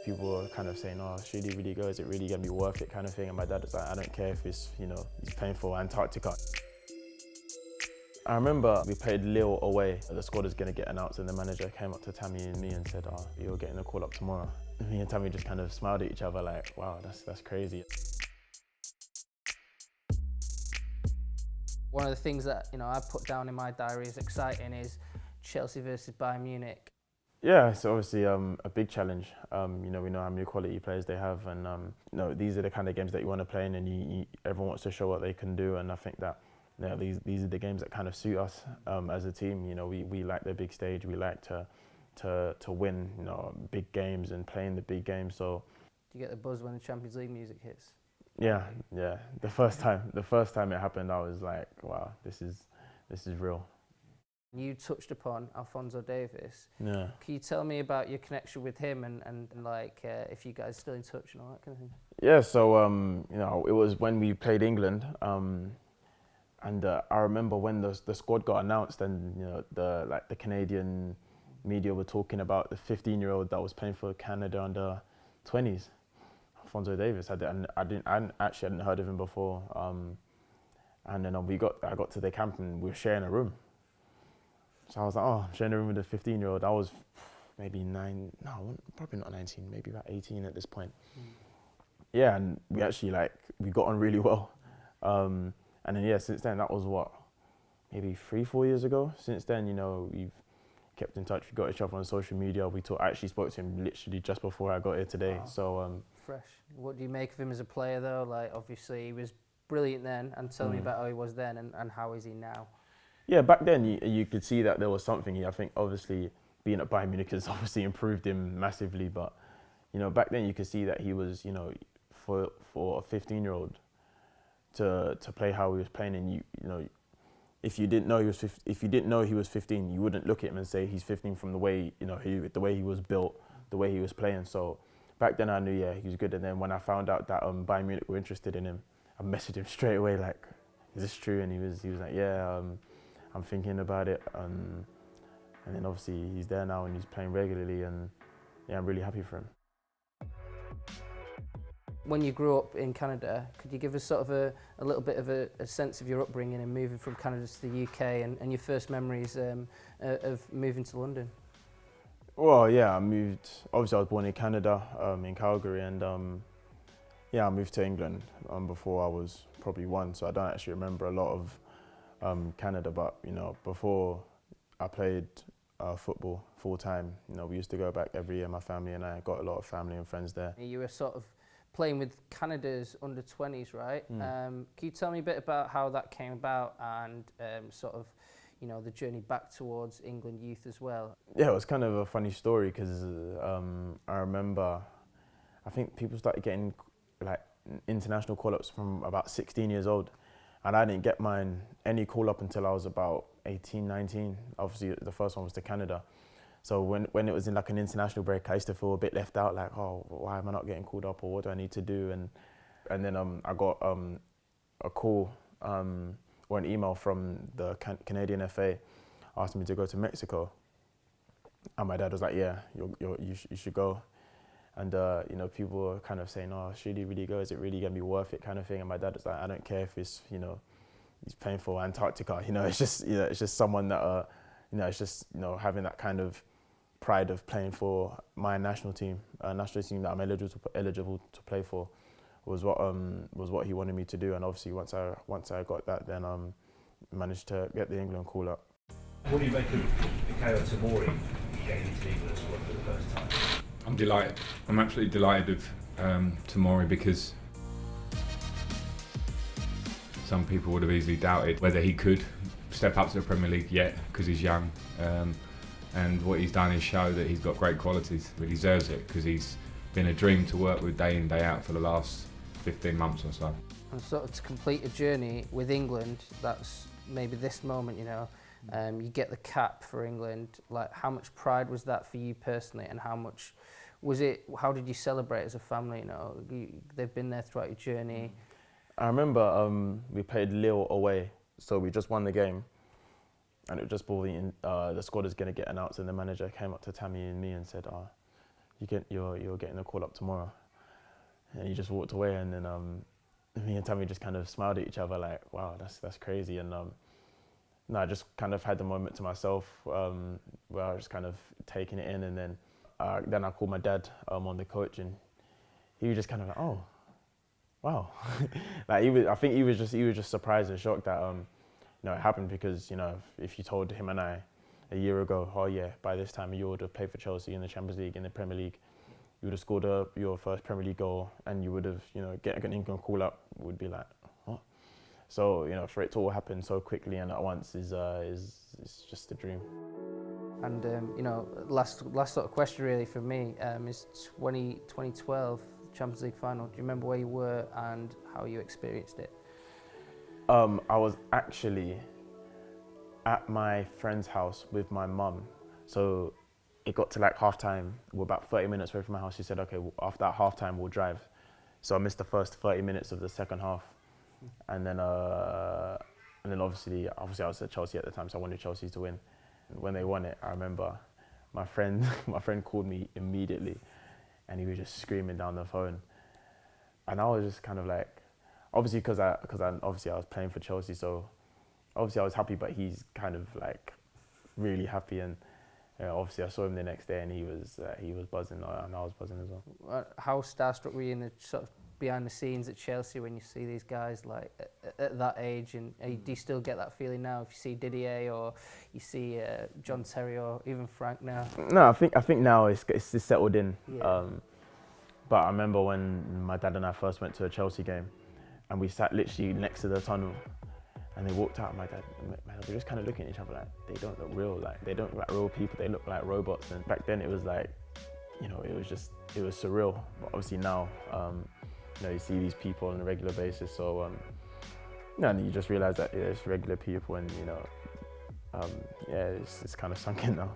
People were kind of saying, oh, should he really go? Is it really going to be worth it kind of thing? And my dad was like, I don't care if it's, he's playing for Antarctica. I remember we played Lille away. The squad is going to get announced and the manager came up to Tammy and me and said, oh, you're getting a call up tomorrow. Me and Tammy just kind of smiled at each other like, wow, that's crazy. One of the things that I put down in my diary as exciting is Chelsea versus Bayern Munich. Yeah, it's obviously a big challenge. We know how many quality players they have, and these are the kind of games that you want to play in, and everyone wants to show what they can do. And I think that these are the games that kind of suit us as a team. We like the big stage. We like to win, big games and play in the big games. So, do you get the buzz when the Champions League music hits? Yeah. The first time it happened, I was like, wow, this is real. You touched upon Alphonso Davies. Yeah. Can you tell me about your connection with him and if you guys are still in touch and all that kind of thing? Yeah, so it was when we played England, and I remember when the squad got announced, and the Canadian media were talking about the 15-year-old that was playing for Canada under 20s, Alphonso Davies. I actually hadn't heard of him before, and then I got to the camp and we were sharing a room. So I was like, oh, I'm sharing a room with a 15-year-old. I was maybe probably not 19, maybe about 18 at this point. Yeah, and we actually we got on really well. And then since then, that was maybe 3-4 years ago. Since then, we've kept in touch. We got each other on social media. I actually spoke to him literally just before I got here today. Wow. So fresh. What do you make of him as a player though? Obviously he was brilliant then, and tell me about how he was then and how is he now? Yeah, back then you could see that there was something here. I think obviously being at Bayern Munich has obviously improved him massively, but back then you could see that he was, for a 15-year-old to play how he was playing, and if you didn't know he was 15, you wouldn't look at him and say he's 15 from the way the way he was built, the way he was playing. So back then I knew he was good, and then when I found out that Bayern Munich were interested in him, I messaged him straight away like, is this true? And he was like, yeah, I'm thinking about it, and then obviously he's there now and he's playing regularly, and I'm really happy for him. When you grew up in Canada, could you give us sort of a little bit of a sense of your upbringing and moving from Canada to the UK and your first memories of moving to London? Well, yeah, obviously I was born in Canada, in Calgary, and I moved to England before I was probably 1, so I don't actually remember a lot of Canada, but before I played football full time, we used to go back every year. My family and I got a lot of family and friends there. You were sort of playing with Canada's under 20s, right? Can you tell me a bit about how that came about and sort of the journey back towards England youth as well? Yeah, it was kind of a funny story because I remember I think people started getting international call-ups from about 16 years old. And I didn't get any call up until I was about 18, 19. Obviously, the first one was to Canada. So when it was in an international break, I used to feel a bit left out, like, oh, why am I not getting called up, or what do I need to do? And then I got a call or an email from the Canadian FA asking me to go to Mexico. And my dad was like, yeah, you should go. And people were kind of saying, oh, should he really go? Is it really going to be worth it kind of thing? And my dad was like, I don't care if it's, he's playing for Antarctica. It's just someone that, it's just, having that kind of pride of playing for my national team that I'm eligible to play for was what he wanted me to do. And obviously once I got that, then managed to get the England call up. What do you make of Fikayo Tomori getting into the England squad for the first time? I'm delighted. I'm absolutely delighted with Tomori because some people would have easily doubted whether he could step up to the Premier League yet because he's young. And what he's done is show that he's got great qualities. He deserves it because he's been a dream to work with day in, day out for the last 15 months or so. And sort of to complete a journey with England, that's maybe this moment, you get the cap for England. How much pride was that for you personally, and how much was it? How did you celebrate as a family? They've been there throughout your journey. I remember we played Lille away, so we just won the game, and it was just before the squad is going to get announced, and the manager came up to Tammy and me and said, "Oh, you're getting a call up tomorrow. And he just walked away, and then me and Tammy just kind of smiled at each other like, wow, that's crazy. And no, I just kind of had the moment to myself where I was just kind of taking it in, and then I called my dad on the coach, and he was just kind of like, oh, wow. Like I think he was just surprised and shocked that it happened, because if you told him and I a year ago, oh yeah, by this time you would have played for Chelsea in the Champions League, in the Premier League, you would have scored your first Premier League goal, and you would have get an England call up, would be like, what? So for it to all happen so quickly and at once is just a dream. And last sort of question really for me is 2012 Champions League final. Do you remember where you were and how you experienced it? I was actually at my friend's house with my mum. So it got to like half time. We're about 30 minutes away from my house. She said, okay, after that half time we'll drive. So I missed the first 30 minutes of the second half. And then obviously I was at Chelsea at the time, so I wanted Chelsea to win. And when they won it, I remember my friend called me immediately, and he was just screaming down the phone. And I was just kind of like, obviously because I was playing for Chelsea, so obviously I was happy, but he's kind of like really happy. And obviously I saw him the next day, and he was buzzing, and I was buzzing as well. How starstruck were you in the sort of behind the scenes at Chelsea when you see these guys like at that age, and do you still get that feeling now if you see Didier or you see John Terry or even Frank now? No, I think now it's settled in. Yeah. But I remember when my dad and I first went to a Chelsea game, and we sat literally next to the tunnel, and they walked out, and my dad were just kind of looking at each other like, they don't look real, like they don't look like real people, they look like robots. And back then it was like, it was surreal. But obviously now, you see these people on a regular basis, so and you just realize that it's regular people, and it's kind of sunk in now.